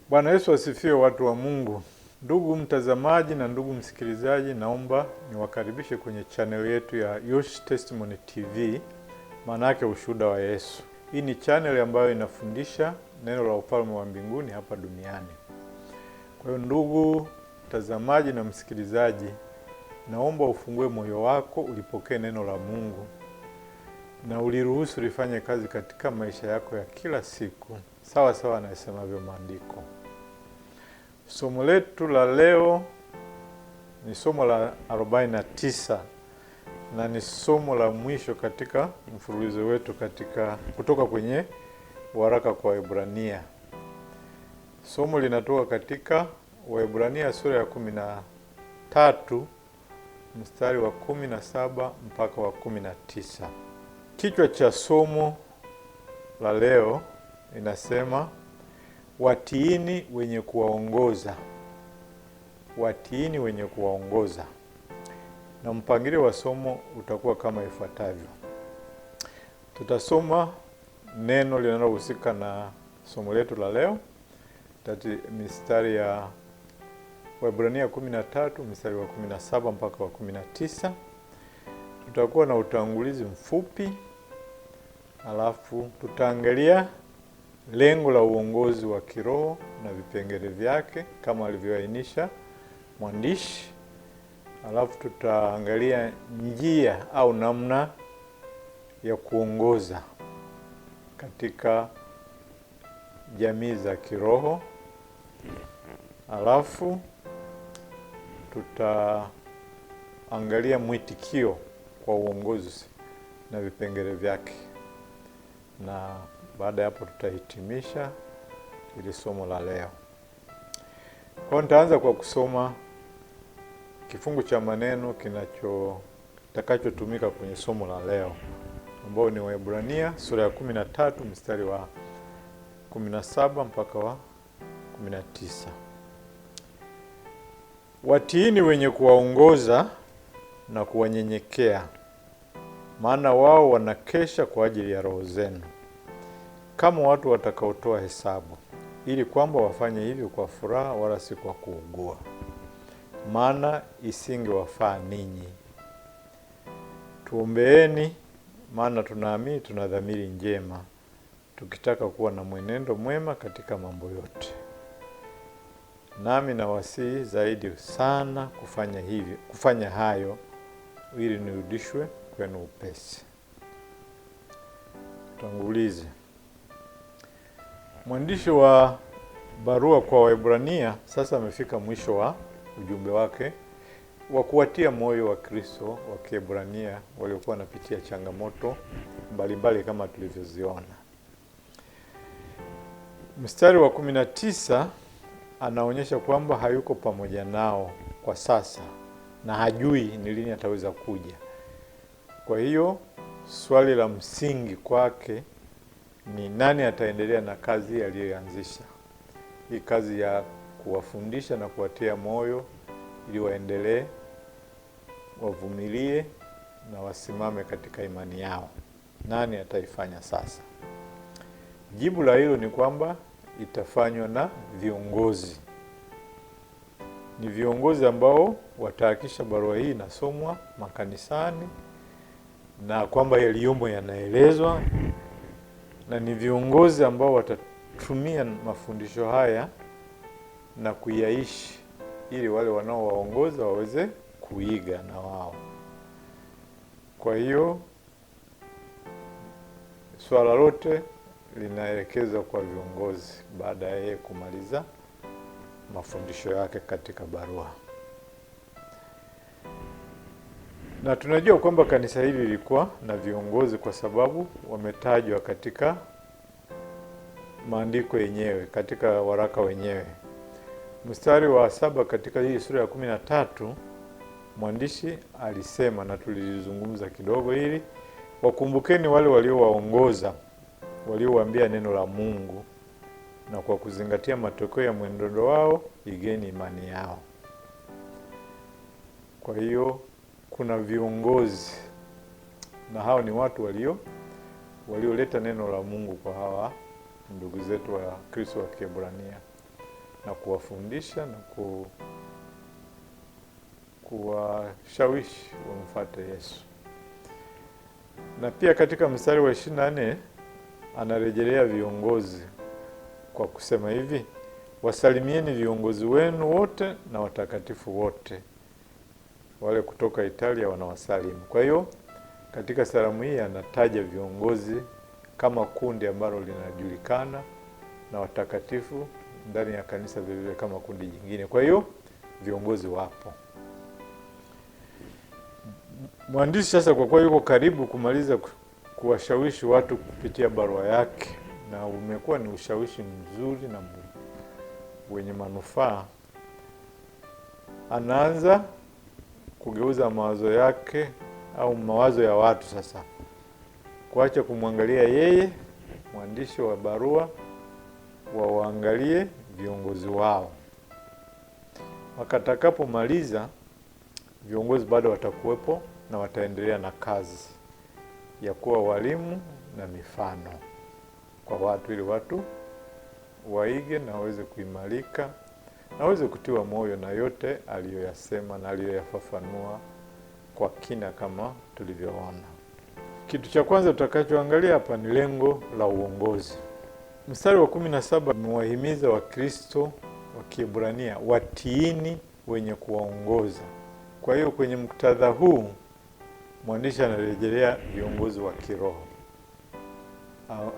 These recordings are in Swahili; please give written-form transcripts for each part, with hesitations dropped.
Bwana Yesu asifiwe, watu wa Mungu. Ndugu mtazamaji na ndugu msikilizaji, naomba niwakaribishe kwenye channel yetu ya Yosh Testimony TV, maana yake ushuhuda wa Yesu. Hii ni channel ambayo inafundisha neno la ufalme wa mbinguni hapa duniani. Kwa hiyo ndugu mtazamaji na msikilizaji, naomba ufungue moyo wako, ulipokee neno la Mungu na uliruhusu lifanye kazi katika maisha yako ya kila siku, sawa sawa na yasemavyo maandiko. Somo letu la leo ni somo la 49 na ni somo la mwisho katika mfululizo wetu kutoka kwenye waraka kwa Waebrania. Somo linatoka katika Waebrania sura ya 13 mstari wa 17 mpaka wa 19. Kichwa cha somo la leo inasema watiini wenye kuwaongoza. Watiini wenye kuwaongoza. Na mpangilio wa somo utakuwa kama ifuatavyo. Tutasoma neno linalohusika na somo letu la leo, mistari ya Waebrania 13 mstari wa 17 mpaka wa 19. Tutakuwa na utangulizi mfupi, alafu tutaangalia lengo la uongozi wa kiroho na vipengele vyake kama alivyoainisha mwandishi. Alafu tutaangalia njia au namna ya kuongoza katika jamii za kiroho. Alafu tutaangalia mwitikio kwa uongozi na vipengele vyake. Na baada ya hapo tutahitimisha ili somo la leo. Kwa nitaanza kwa kusoma kifungu cha maneno kitakachotumika kwenye somo la leo, ambao ni Waebrania sura ya 13 mstari wa 17 mpaka wa 19. Watiini wenye kuwaongoza na kuwanyenyekea, maana wao wanakesha kwa ajili ya roho zenu, kama watu watakaotoa hesabu, ili kwamba wafanye hivyo kwa furaha wala si kwa kuugua, maana isingewafaa ninyi. Tuombeeni, maana tunaamini tuna dhamiri njema, tukitaka kuwa na mwenendo mwema katika mambo yote. Nami nawasihi zaidi sana kufanya hayo, ili nirudishwe kwenu upesi. Tangulizi. Mwandishi wa barua kwa Waebrania sasa amefika mwisho wa ujumbe wake wa kuwatia moyo wa Kristo wa Kiebrania waliokuwa wanapitia changamoto mbalimbali kama tulivyoziona. Mstari wa 19 anaonyesha kwamba hayuko pamoja nao kwa sasa na hajui ni lini ataweza kuja. Kwa hiyo swali la msingi kwake ni nani ataendelea na kazi aliyoanzisha. Hii kazi ya kuwafundisha na kuwatia moyo ili waendelee, wavumilie na wasimame katika imani yao. Nani ataifanya sasa? Jibu la hilo ni kwamba itafanywa na viongozi. Ni viongozi ambao watahakikisha barua hii inasomwa makanisani na kwamba yaliyomo yanaelezwa, na ni viongozi ambao watatumia mafundisho haya na kuyaishi ili wale wanaowaongoza waweze kuiga na wao. Kwa hiyo swala lote linaelekezwa kwa viongozi baada ya yeye kumaliza mafundisho yake katika barua. Na tunajua kwamba kanisa hili lilikuwa na viongozi kwa sababu wametajwa katika maandiko yenyewe, katika waraka wenyewe. Mstari wa 7 katika hii sura ya 13, mwandishi alisema, na tulizungumza kidogo hili, wakumbukeni wale waliowaongoza, waliowaambia neno la Mungu, na kwa kuzingatia matokeo ya mwenendo wao igeni imani yao. Kwa hiyo kuna viongozi, na hao ni watu walioleta neno la Mungu kwa hawa ndugu zetu wa Kristo wa Kiebrania. na kuwafundisha na kuwashawishi wamfuate Yesu. Na pia katika mstari wa 24 anarejelea viongozi kwa kusema hivi: wasalimieni viongozi wenu wote na watakatifu wote. Wale kutoka Italia wanawasalimu. Kwa hiyo katika salamu hii anataja viongozi kama kundi ambalo linajulikana na watakatifu ndani ya kanisa vile kama kundi jingine. Kwa hiyo viongozi wapo. Mwandishi sasa kwa kuwa yuko karibu kumaliza kuwashawishi watu kupitia barua yake, na umekuwa ni ushawishi mzuri na wenye manufaa, anaanza kugeuza mawazo yake au mawazo ya watu sasa, kuacha kumwangalia yeye mwandishi wa barua, waangalie viongozi wao. Wakatakapomaliza, viongozi bado watakuwepo na wataendelea na kazi ya kuwa walimu na mifano kwa watu, ili watu waige na waweze kuimarika na waweze kutiwa moyo na yote aliyoyasema na aliyoyafafanua kwa kina kama tulivyoona. Kitu cha kwanza tutakachoangalia hapa ni lengo la uongozi. Mstari wa 17 umewahimiza Wakristo wa Kiebrania watiini wenye kuwaongoza. Kwa hiyo kwenye muktadha huu mwandishi anarejelea viongozi wa kiroho,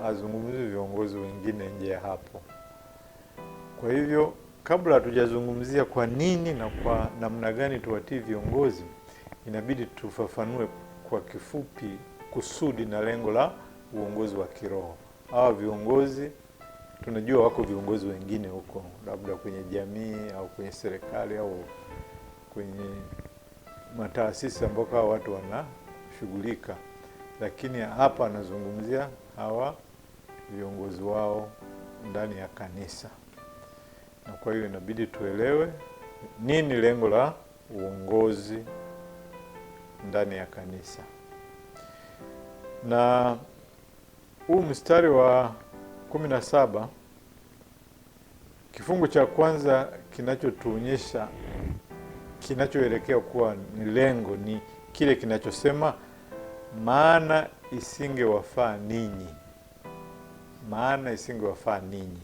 azungumzie viongozi wengine nje ya hapo. Kwa hivyo kabla hatujazungumzia kwa nini na kwa namna gani tuwatii viongozi, inabidi tufafanue kwa kifupi kusudi na lengo la uongozi wa kiroho. Hawa viongozi tunajua wako viongozi wengine huko, labda kwenye jamii au kwenye serikali au kwenye mataasisi ambako hawa watu wanashughulika, lakini hapa anazungumzia hawa viongozi wao ndani ya kanisa. Na kwa hiyo inabidi tuelewe nini lengo la uongozi ndani ya kanisa. Na huu mstari wa 17, kifungu cha kwanza kinachotuonyesha kinachoelekea kuwa ni lengo ni kile kinachosema maana isingewafaa ninyi. Maana isingewafaa ninyi.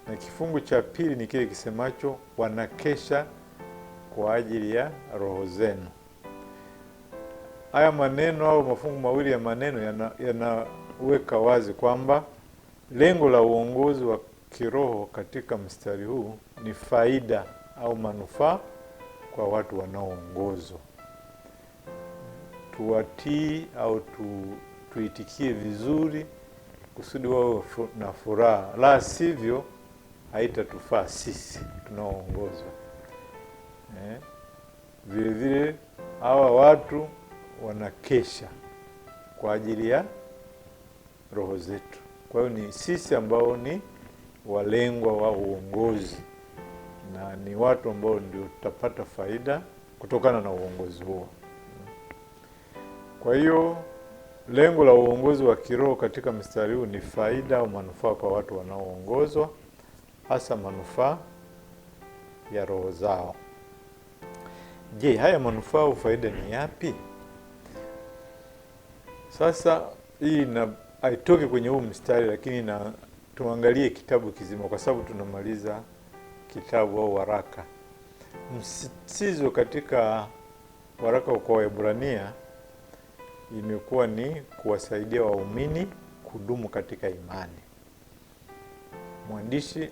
Na kifungu cha pili ni kile kisemacho wanakesha kwa ajili ya roho zenu. Haya maneno au mafungu mawili ya maneno yanaweka wazi kwamba lengo la uongozi wa kiroho katika mstari huu ni faida au manufaa kwa watu wanaoongozwa. Tuwatii au tuitikie vizuri kusudi wao na furaha, la sivyo haitatufaa sisi tunaoongozwa. Vile vile hawa watu wanakesha kwa ajili ya roho zetu. Kwa hiyo ni sisi ambao ni walengwa wa uongozi na ni watu ambao ndio tutapata faida kutokana na uongozi huo. Kwa hiyo lengo la uongozi wa kiroho katika mstari huu ni faida au manufaa kwa watu wanaoongozwa, hasa manufaa ya roho zao. Je, haya manufaa au faida ni yapi? Sasa hii haitoki kwenye huu mstari, lakini tuangalie kitabu kizima kwa sababu tunamaliza kitabu au waraka. Msisitizo katika waraka kwa Waebrania imekuwa ni kuwasaidia waumini kudumu katika imani. Mwandishi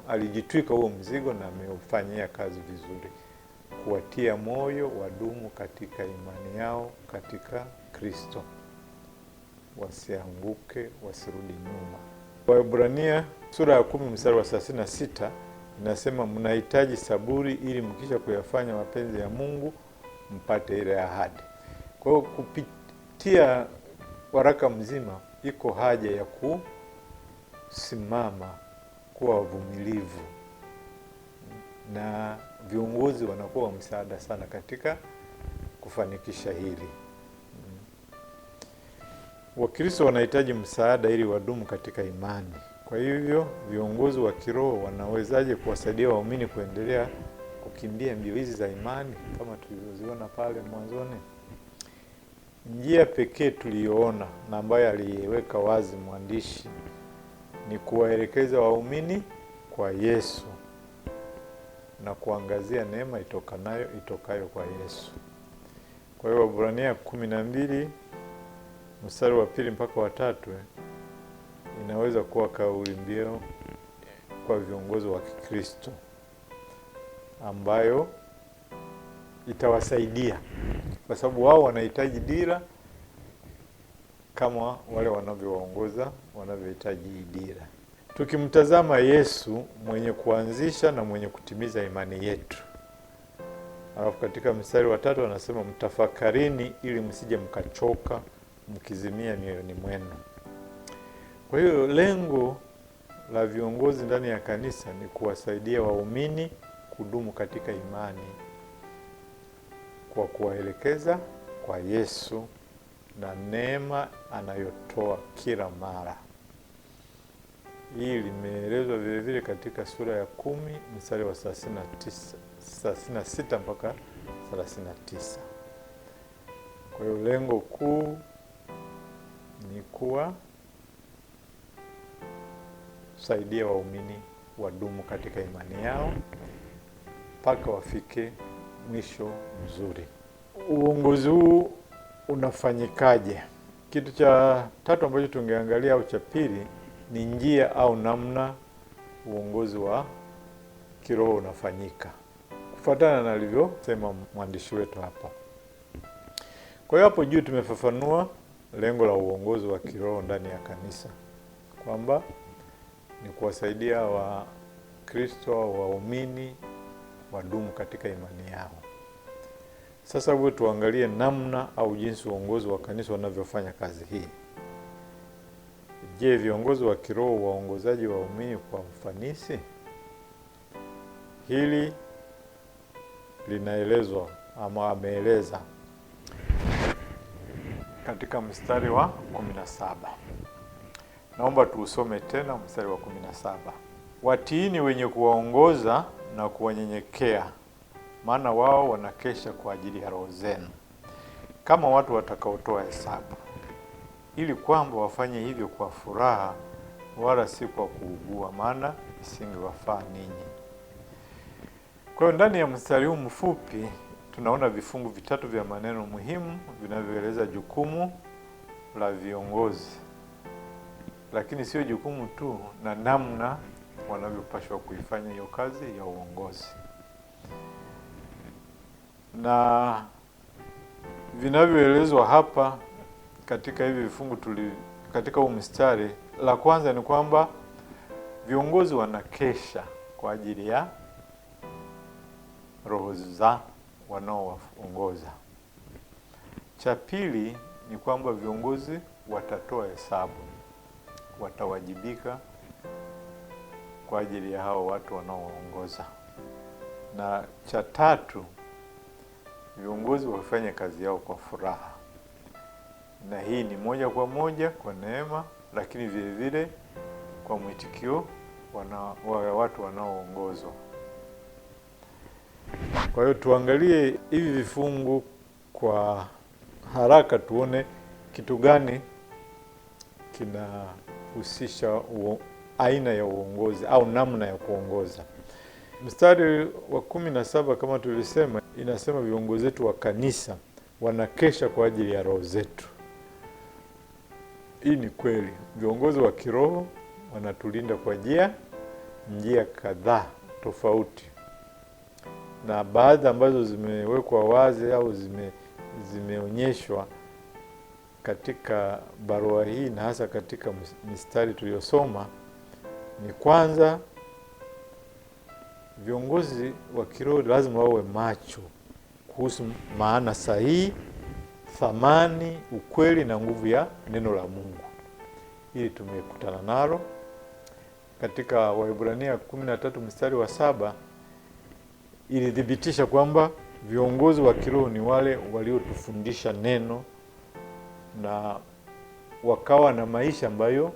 alijitwika huo mzigo na ameufanyia kazi vizuri, kuwatia moyo wadumu katika imani yao katika Kristo, wasianguke, wasirudi nyuma. Waebrania sura ya 10 mstari wa 36 inasema mnahitaji saburi ili mkisha kuyafanya mapenzi ya Mungu mpate ile ahadi. Kwa hiyo kupitia waraka mzima iko haja ya kusimama kuwa wavumilivu, na viongozi wanakuwa msaada sana katika kufanikisha hili. Wakristo wanahitaji msaada ili wadumu katika imani. Kwa hivyo viongozi wa kiroho wanawezaje kuwasaidia waumini kuendelea kukimbia mbio hizi za imani kama tulivyoziona pale mwanzoni? Njia pekee tuliyoona na ambayo aliweka wazi mwandishi ni kuwaelekeza waumini kwa Yesu na kuangazia neema itokayo kwa Yesu. Kwa hiyo Waebrania 12 mstari wa 2 mpaka wa 3 inaweza kuwa kauli mbiu kwa viongozi wa Kikristo ambayo itawasaidia, kwa sababu wao wanahitaji dira kama wale wanavyohitaji dira. Tukimtazama Yesu mwenye kuanzisha na mwenye kutimiza imani yetu. Alafu katika mstari wa 3 anasema mtafakarini ili msije mkachoka mkizimia mioyoni mwenu. Kwa hiyo lengo la viongozi ndani ya kanisa ni kuwasaidia waumini kudumu katika imani kwa kuwaelekeza kwa Yesu na neema anayotoa kila mara. Hii limeelezwa vile vile katika sura ya 10 mstari wa 36 mpaka 39. Kwa hiyo lengo kuu ni kuwasaidia waumini wadumu katika imani yao mpaka wafike mwisho mzuri. Uongozi huu unafanyikaje? Kitu cha 3 ambacho tungeangalia au cha pili ni njia au namna uongozi wa kiroho unafanyika kufuatana na alivyosema mwandishi wetu hapa. Kwa hiyo hapo juu tumefafanua lengo la uongozi wa kiroho ndani ya kanisa kwamba ni kuwasaidia Wakristo au waumini wadumu katika imani yao. Sasa hebu tuangalie namna au jinsi uongozi wa kanisa unavyofanya kazi hii. Je, viongozi wa kiroho waongozaji waumini kwa ufanisi? Hili linaelezwa ama ameeleza katika mstari wa 17. Naomba tuusome tena mstari wa 17. Watiini wenye kuwaongoza na kuwanyenyekea, maana wao wanakesha kwa ajili ya roho zenu, kama watu watakaotoa hesabu, ili kwamba wafanye hivyo kwa furaha wala si kwa kuugua, maana isingewafaa ninyi. Kwa hiyo ndani ya mstari huu mfupi tunaona vifungu 3 vya maneno muhimu vinavyoeleza jukumu la viongozi, lakini sio jukumu tu, na namna wanavyopaswa kuifanya hiyo kazi ya uongozi. Na vinavyoelezwa hapa katika hivi vifungu katika huu mstari, la kwanza ni kwamba viongozi wanakesha kwa ajili ya roho za wanaowaongoza. Cha pili ni kwamba viongozi watatoa hesabu, watawajibika kwa ajili ya hao watu wanaowaongoza. Na cha tatu, viongozi wafanye kazi yao kwa furaha, na hii ni moja kwa moja kwa neema, lakini vile vile kwa mwitikio wa watu wanaoongozwa. Kwa hiyo tuangalie hivi vifungu kwa haraka, tuone kitu gani kinahusisha aina ya uongozi au namna ya kuongoza. Mstari wa 17 kama tulisema, inasema viongozi wetu wa kanisa wanakesha kwa ajili ya roho zetu. Hii ni kweli. Viongozi wa kiroho wanatulinda kwa njia kadhaa tofauti, na baadhi ambazo zimewekwa wazi au zimeonyeshwa katika barua hii na hasa katika mistari tuliyosoma ni kwanza, viongozi wa kiroho lazima wawe macho kuhusu maana sahihi, thamani, ukweli na nguvu ya neno la Mungu. Hili tumekutana nalo katika Waebrania 13 mstari wa 7. Ilithibitisha kwamba viongozi wa kiroho ni wale waliotufundisha neno na wakawa na maisha ambayo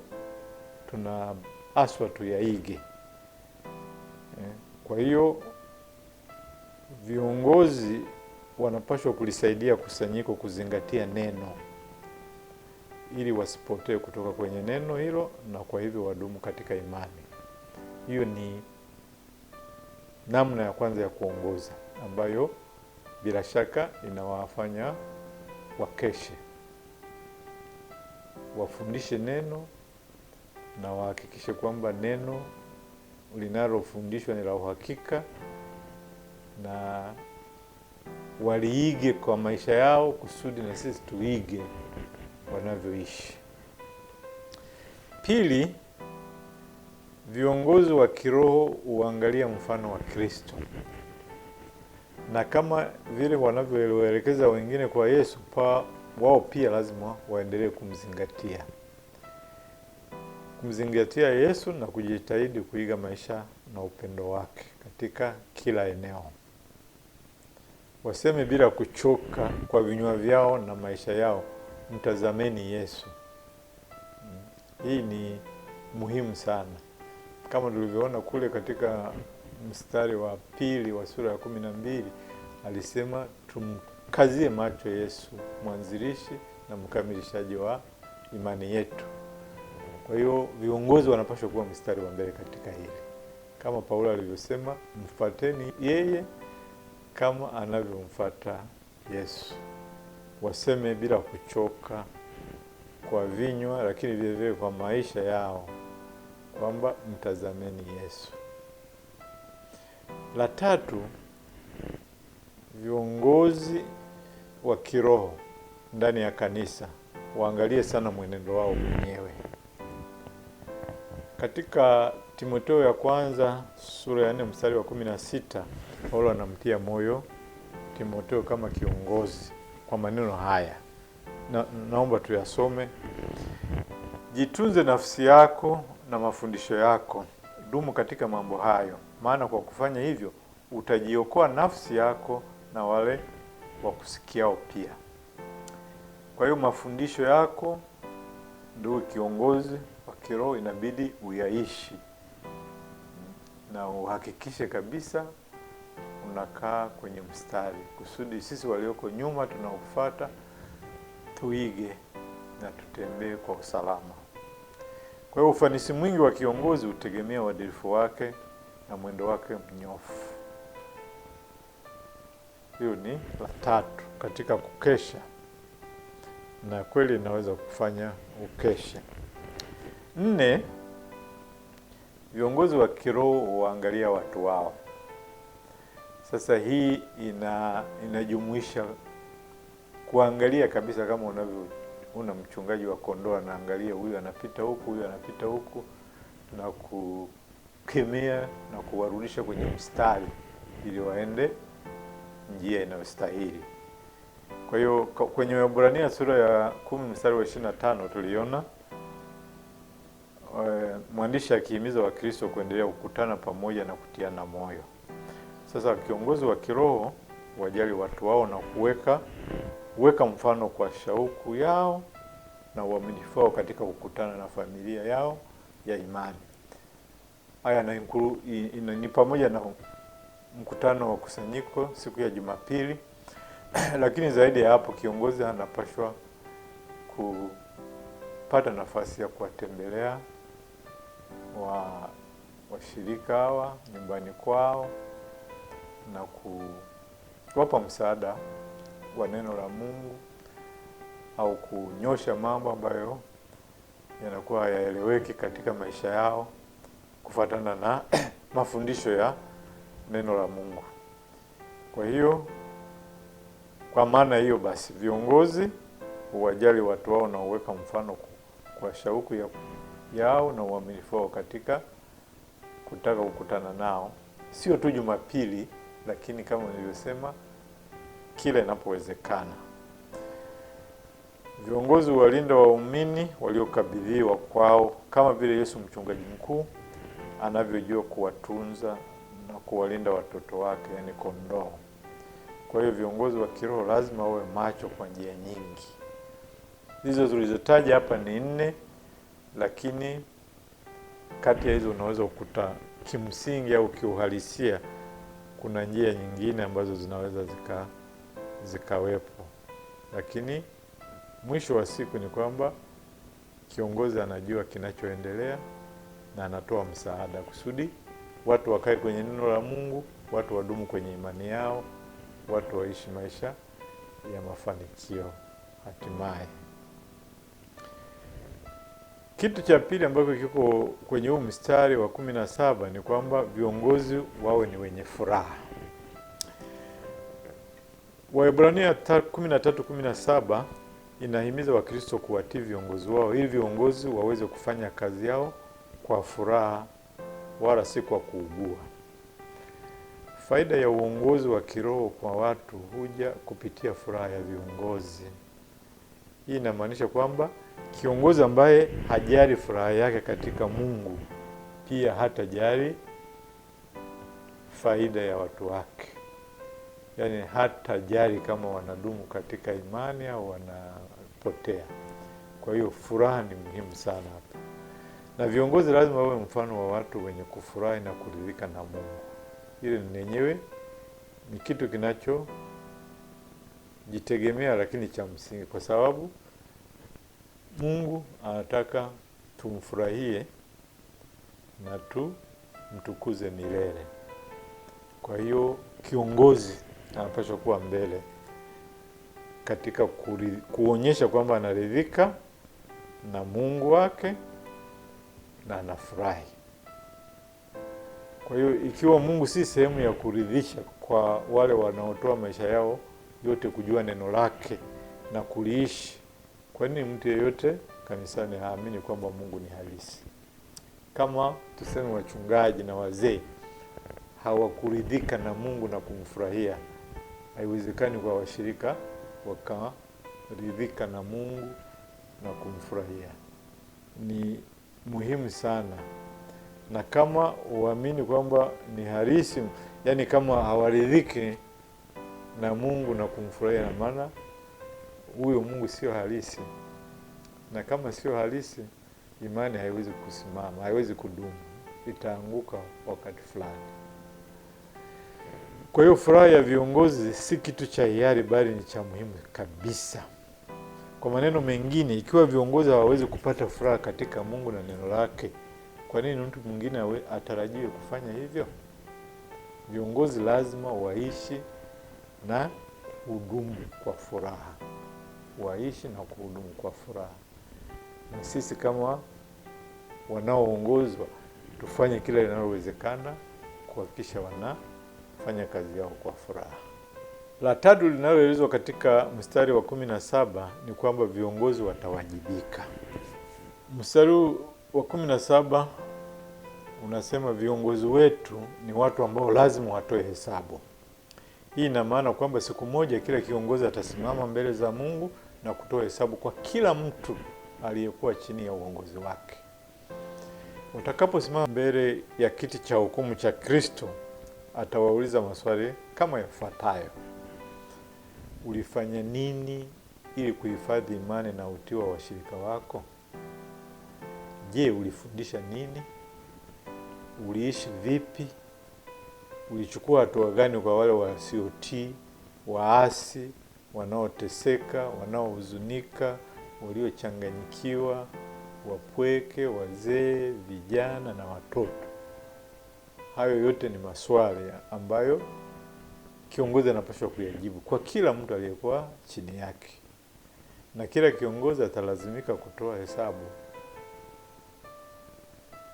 aswa tuyaige. Kwa hiyo viongozi wanapaswa kulisaidia kusanyiko kuzingatia neno ili wasipotee kutoka kwenye neno hilo, na kwa hivyo wadumu katika imani. Hiyo ni namna ya kwanza ya kuongoza ambayo bila shaka inawafanya wakeshe, wafundishe neno na wahakikishe kwamba neno linalofundishwa ni la uhakika, na waliige kwa maisha yao kusudi na sisi tuige wanavyoishi. Pili, viongozi wa kiroho huangalia mfano wa Kristo, na kama vile wanavyoelekeza wengine kwa Yesu, wao pia lazima waendelee kumzingatia Yesu na kujitahidi kuiga maisha na upendo wake katika kila eneo. Waseme bila kuchoka kwa vinywa vyao na maisha yao, mtazameni Yesu. Hii ni muhimu sana, kama tulivyoona kule katika mstari wa 2 wa sura ya 12, alisema tumkazie macho Yesu, mwanzilishi na mkamilishaji wa imani yetu. Kwa hiyo viongozi wanapaswa kuwa mstari wa mbele katika hili, kama Paulo alivyosema, mfuateni yeye kama anavyomfuata Yesu. Waseme bila kuchoka kwa vinywa, lakini vile vile kwa maisha yao, kwamba mtazameni Yesu. La tatu, viongozi wa kiroho ndani ya kanisa waangalie sana mwenendo wao mwenyewe. Katika Timotheo ya kwanza sura ya 4 mstari wa 16, Paulo anamtia moyo Timotheo kama kiongozi kwa maneno haya. Naomba tuyasome. Jitunze nafsi yako na mafundisho yako, dumu katika mambo hayo, maana kwa kufanya hivyo utajiokoa nafsi yako na wale wakusikiao pia. Kwa hiyo mafundisho yako, ndugu kiongozi wa kiroho, inabidi uyaishi na uhakikishe kabisa unakaa kwenye mstari, kusudi sisi walioko nyuma tunaofuata tuige na tutembee kwa usalama. Kwa hiyo ufanisi mwingi wa kiongozi utegemea uadilifu wake na mwendo wake mnyofu. Hiyo ni la tatu katika kukesha, na kweli inaweza kufanya ukeshe. 4, viongozi wa kiroho huangalia watu wao. Sasa hii inajumuisha kuangalia kabisa, kama una mchungaji wa kondoo, anaangalia huyu anapita huku, huyu anapita huku, na kukemea na kuwarudisha kwenye mstari ili waende njia inayostahili. Kwa hiyo kwenye Waebrania sura ya 10 mstari wa 25 tuliona mwandishi akihimiza Wakristo kuendelea kukutana pamoja na kutiana moyo. Sasa kiongozi wa kiroho wajali watu wao na kuweka mfano kwa shauku yao na uaminifu wao katika kukutana na familia yao ya imani. Haya ni pamoja na mkutano wa kusanyiko siku ya Jumapili. Lakini zaidi ya hapo, kiongozi anapaswa kupata nafasi ya kuwatembelea washirika hawa nyumbani kwao na kuwapa msaada wa neno la Mungu, au kunyosha mambo ambayo yanakuwa hayaeleweki katika maisha yao kufuatana na mafundisho ya neno la Mungu. Kwa hiyo, kwa maana hiyo basi, viongozi huwajali watu wao na uweka mfano kwa shauku yao na uaminifu wao katika kutaka kukutana nao, sio tu Jumapili, lakini kama nilivyosema, kila inapowezekana. Viongozi walinda waumini waliokabidhiwa kwao, kama vile Yesu mchungaji mkuu anavyojua kuwatunza na kuwalinda watoto wake, yani kondoo. Kwa hiyo viongozi wa kiroho lazima wawe macho kwa njia nyingi. Hizo zilizotaja hapa ni 4, lakini kati ya hizo unaweza kukuta kimsingi au kiuhalisia kuna njia nyingine ambazo zinaweza zikawepo, lakini mwisho wa siku ni kwamba kiongozi anajua kinachoendelea na anatoa msaada kusudi watu wakae kwenye neno la Mungu, watu wadumu kwenye imani yao, watu waishi maisha ya mafanikio hatimaye. Kitu cha pili ambacho kiko kwenye huu mstari wa 17 ni kwamba viongozi wawe ni wenye furaha. Waebrania 13:17 inahimiza Wakristo kuwatii viongozi wao ili viongozi waweze kufanya kazi yao kwa furaha wala si kwa kuugua. Faida ya uongozi wa kiroho kwa watu huja kupitia furaha ya viongozi. Hii inamaanisha kwamba kiongozi ambaye hajali furaha yake katika Mungu pia hatajali faida ya watu wake. Yaani hatajali kama wanadumu katika imani au wanapotea. Kwa hiyo furaha ni muhimu sana hapa. Na viongozi lazima wawe mfano wa watu wenye kufurahi na kuridhika na Mungu. Hili lenyewe ni kitu kinachojitegemea lakini cha msingi, kwa sababu Mungu anataka tumfurahie na tumtukuze milele. Kwa hiyo kiongozi anapaswa kuwa mbele katika kuonyesha kwamba anaridhika na Mungu wake na anafurahi. Kwa hiyo ikiwa Mungu si sehemu ya kuridhisha kwa wale wanaotoa maisha yao yote kujua neno lake na kuliishi, kwa nini mtu yeyote kanisani haamini kwamba Mungu ni halisi? Kama tuseme wachungaji na wazee hawakuridhika na Mungu na kumfurahia, haiwezekani kwa washirika wakaridhika na Mungu na kumfurahia. Ni muhimu sana. Na kama uamini kwamba ni halisi, yani kama hawaridhiki na Mungu na kumfurahia, na maana huyo Mungu sio halisi. Na kama sio halisi, imani haiwezi kusimama, haiwezi kudumu, itaanguka wakati fulani. Kwa hiyo furaha ya viongozi si kitu cha hiari, bali ni cha muhimu kabisa. Kwa maneno mengine, ikiwa viongozi hawawezi kupata furaha katika Mungu na neno lake, kwa nini mtu mwingine atarajiwe kufanya hivyo? Viongozi lazima waishi na kudumu kwa furaha. Waishi na kudumu kwa furaha. Na sisi kama wanaoongozwa tufanye kila linalowezekana kuhakikisha wanafanya kazi yao kwa furaha. La tatu linaloelezwa katika mstari wa 17 ni kwamba viongozi watawajibika. Mstari wa 17 unasema viongozi wetu ni watu ambao lazima watoe hesabu. Hii ina maana kwamba siku moja kila kiongozi atasimama mbele za Mungu na kutoa hesabu kwa kila mtu aliyekuwa chini ya uongozi wake. Utakaposimama mbele ya kiti cha hukumu cha Kristo, atawauliza maswali kama yafuatayo: ulifanya nini ili kuhifadhi imani na utii wa washirika wako? Je, ulifundisha nini? Uliishi vipi? Ulichukua hatua gani kwa wale wasiotii, waasi, wanaoteseka, wanaohuzunika, waliochanganyikiwa, wapweke, wazee, vijana na watoto? Hayo yote ni maswali ambayo kiongozi anapaswa kuyajibu kwa kila mtu aliyekuwa chini yake. Na kila kiongozi atalazimika kutoa hesabu.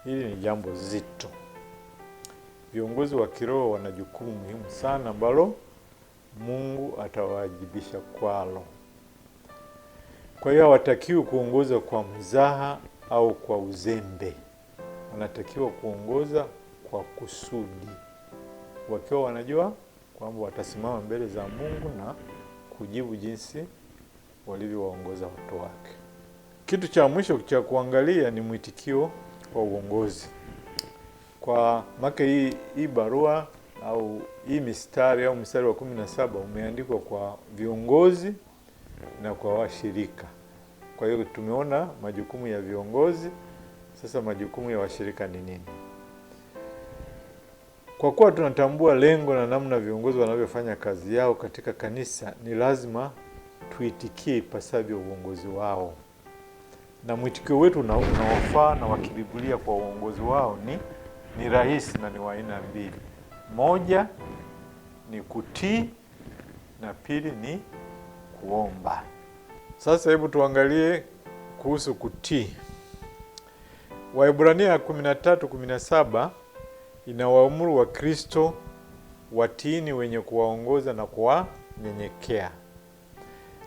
Hili ni jambo zito. Viongozi wa kiroho wana jukumu muhimu sana ambalo Mungu atawajibisha kwalo. Kwa hiyo hawatakiwi kuongoza kwa mzaha au kwa uzembe. Wanatakiwa kuongoza kwa kusudi, wakiwa wanajua kwamba watasimama mbele za Mungu na kujibu jinsi walivyowaongoza watu wake. Kitu cha mwisho cha kuangalia ni mwitikio wa uongozi. Kwa maka hii barua au hii mstari wa 17 umeandikwa kwa viongozi na kwa washirika. Kwa hiyo tumeona majukumu ya viongozi. Sasa majukumu ya washirika ni nini? Kwa kuwa tunatambua lengo na namna viongozi wanavyofanya kazi yao katika kanisa, ni lazima tuitikie ipasavyo uongozi wao. Na mwitikio wetu unaofaa na wa kibiblia kwa uongozi wao ni rahisi na ni wa aina mbili. Moja ni kutii na pili ni kuomba. Sasa hebu tuangalie kuhusu kutii. Waebrania 13:17 inawaamuru Wakristo watiini wenye kuwaongoza na kuwanyenyekea.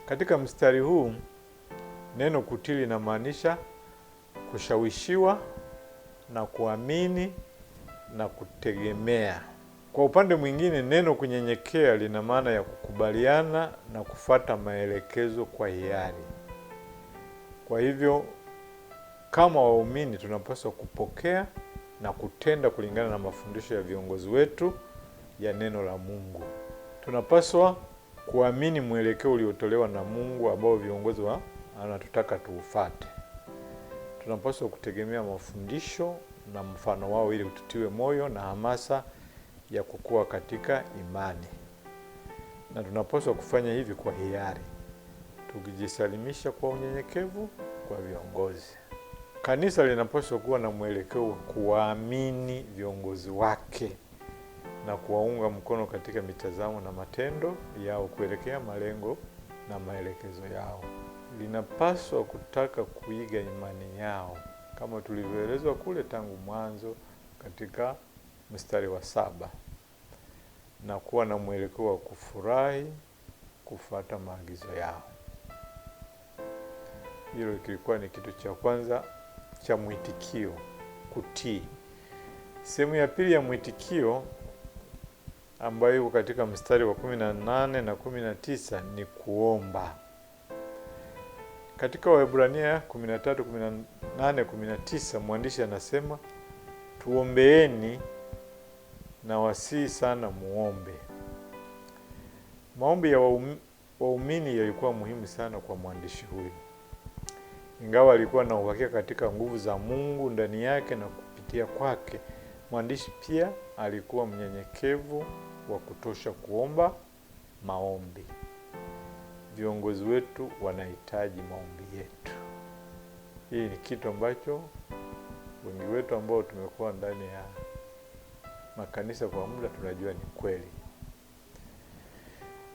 Katika mstari huu neno kutii linamaanisha kushawishiwa na kuamini na kutegemea. Kwa upande mwingine neno kunyenyekea lina maana ya kukubaliana na kufuata maelekezo kwa hiari. Kwa hivyo kama waumini tunapaswa kupokea na kutenda kulingana na mafundisho ya viongozi wetu ya neno la Mungu. Tunapaswa kuamini mwelekeo uliotolewa na Mungu ambao viongozi anatutaka tuufuate. Tunapaswa kutegemea mafundisho na mfano wao ili tutiwe moyo na hamasa ya kukua katika imani. Na tunapaswa kufanya hivi kwa hiari, tukijisalimisha kwa unyenyekevu kwa viongozi. Kanisa linapaswa kuwa na mwelekeo wa kuwaamini viongozi wake na kuwaunga mkono katika mitazamo na matendo yao kuelekea malengo na maelekezo yao. Linapaswa kutaka kuiga imani yao kama tulivyoelezwa kule tangu mwanzo katika mstari wa 7, na kuwa na mwelekeo wa kufurahi kufuata maagizo yao. Hilo kilikuwa ni kitu cha kwanza cha mwitikio, kutii. Sehemu ya pili ya mwitikio ambayo iko katika mstari wa 18 na 19 ni kuomba. Katika Waebrania 13:18-19 mwandishi anasema tuombeeni na wasii sana muombe. Maombi ya waumini yalikuwa muhimu sana kwa mwandishi huyu. Ingawa alikuwa na uhakika katika nguvu za Mungu ndani yake na kupitia kwake, mwandishi pia alikuwa mnyenyekevu wa kutosha kuomba maombi. Viongozi wetu wanahitaji maombi yetu. Hii ni kitu ambacho wengi wetu ambao tumekuwa ndani ya makanisa kwa muda tunajua ni kweli.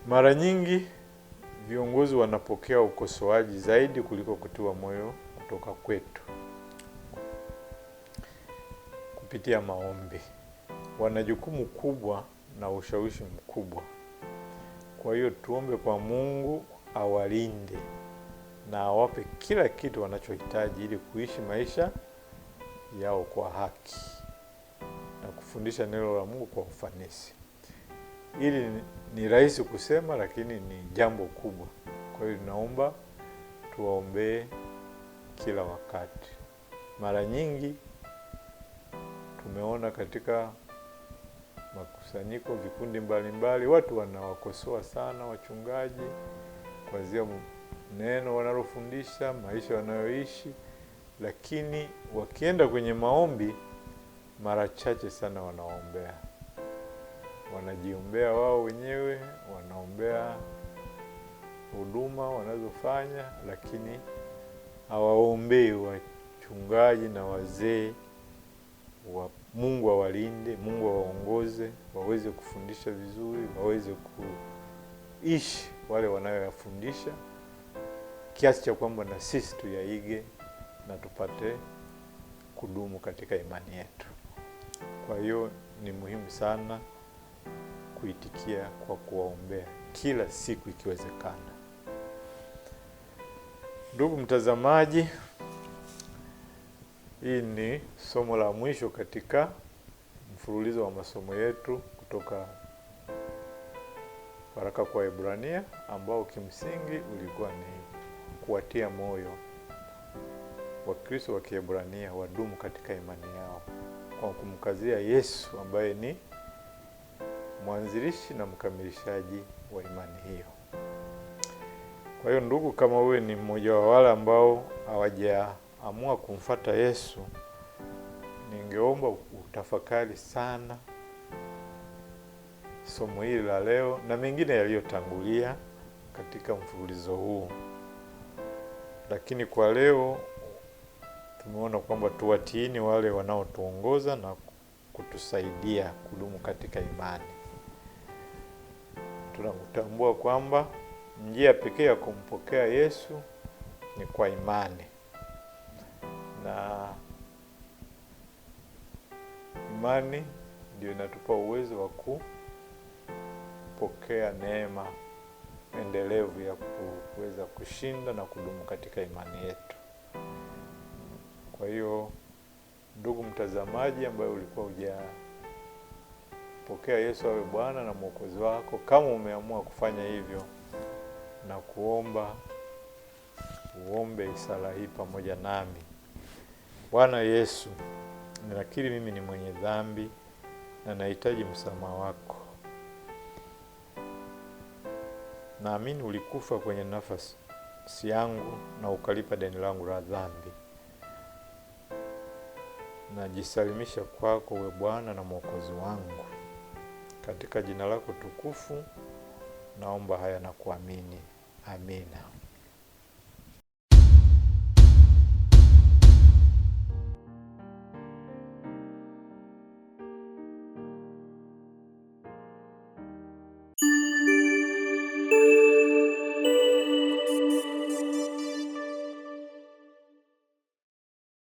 Mara nyingi viongozi wanapokea ukosoaji zaidi kuliko kutiwa moyo kutoka kwetu. Kupitia maombi, wana jukumu kubwa na ushawishi mkubwa. Kwa hiyo tuombe kwa Mungu awalinde na awape kila kitu wanachohitaji ili kuishi maisha yao kwa haki na kufundisha neno la Mungu kwa ufanisi. Hili ni rahisi kusema, lakini ni jambo kubwa. Kwa hiyo naomba tuwaombee kila wakati. Mara nyingi tumeona katika makusanyiko, vikundi mbalimbali, watu wanawakosoa sana wachungaji kuanzia neno wanalofundisha, maisha wanayoishi, lakini wakienda kwenye maombi mara chache sana wanaombea. Wanajiombea wao wenyewe, wanaombea huduma wanazofanya, lakini hawaombei wachungaji na wazee wa Mungu awalinde, Mungu awaongoze, waweze kufundisha vizuri, waweze kuishi wale wanayoyafundisha, kiasi cha kwamba na sisi tuyaige na tupate kudumu katika imani yetu. Kwa hiyo ni muhimu sana kuitikia kwa kuwaombea kila siku ikiwezekana. Ndugu mtazamaji, hii ni somo la mwisho katika mfululizo wa masomo yetu kutoka waraka kwa Waebrania, ambao kimsingi ulikuwa ni kuwatia moyo Wakristo wa Kiebrania wadumu katika imani yao kwa kumkazia Yesu ambaye ni mwanzilishi na mkamilishaji wa imani hiyo. Kwa hiyo ndugu, kama wewe ni mmoja wa wale ambao hawajaamua kumfuata Yesu, ningeomba utafakari sana somo hili la leo na mengine yaliyotangulia katika mfululizo huu. Lakini kwa leo tumeona kwamba tuwatiini wale wanaotuongoza na kutusaidia kudumu katika imani. Tunatambua kwamba njia pekee ya kumpokea Yesu ni kwa imani, na imani ndio inatupa uwezo wa kupokea neema endelevu ya kuweza kushinda na kudumu katika imani yetu. Kwa hiyo ndugu mtazamaji ambaye ulikuwa hujapokea Yesu awe Bwana na Mwokozi wako, kama umeamua kufanya hivyo, na kuomba uombe sala hii pamoja nami. Bwana Yesu, ninakiri mimi ni mwenye dhambi na nahitaji msamaha wako. Naamini ulikufa kwenye nafasi yangu na ukalipa deni langu la dhambi. Najisalimisha kwako uwe Bwana na Mwokozi wangu. Katika jina lako tukufu naomba haya na kuamini. Amina.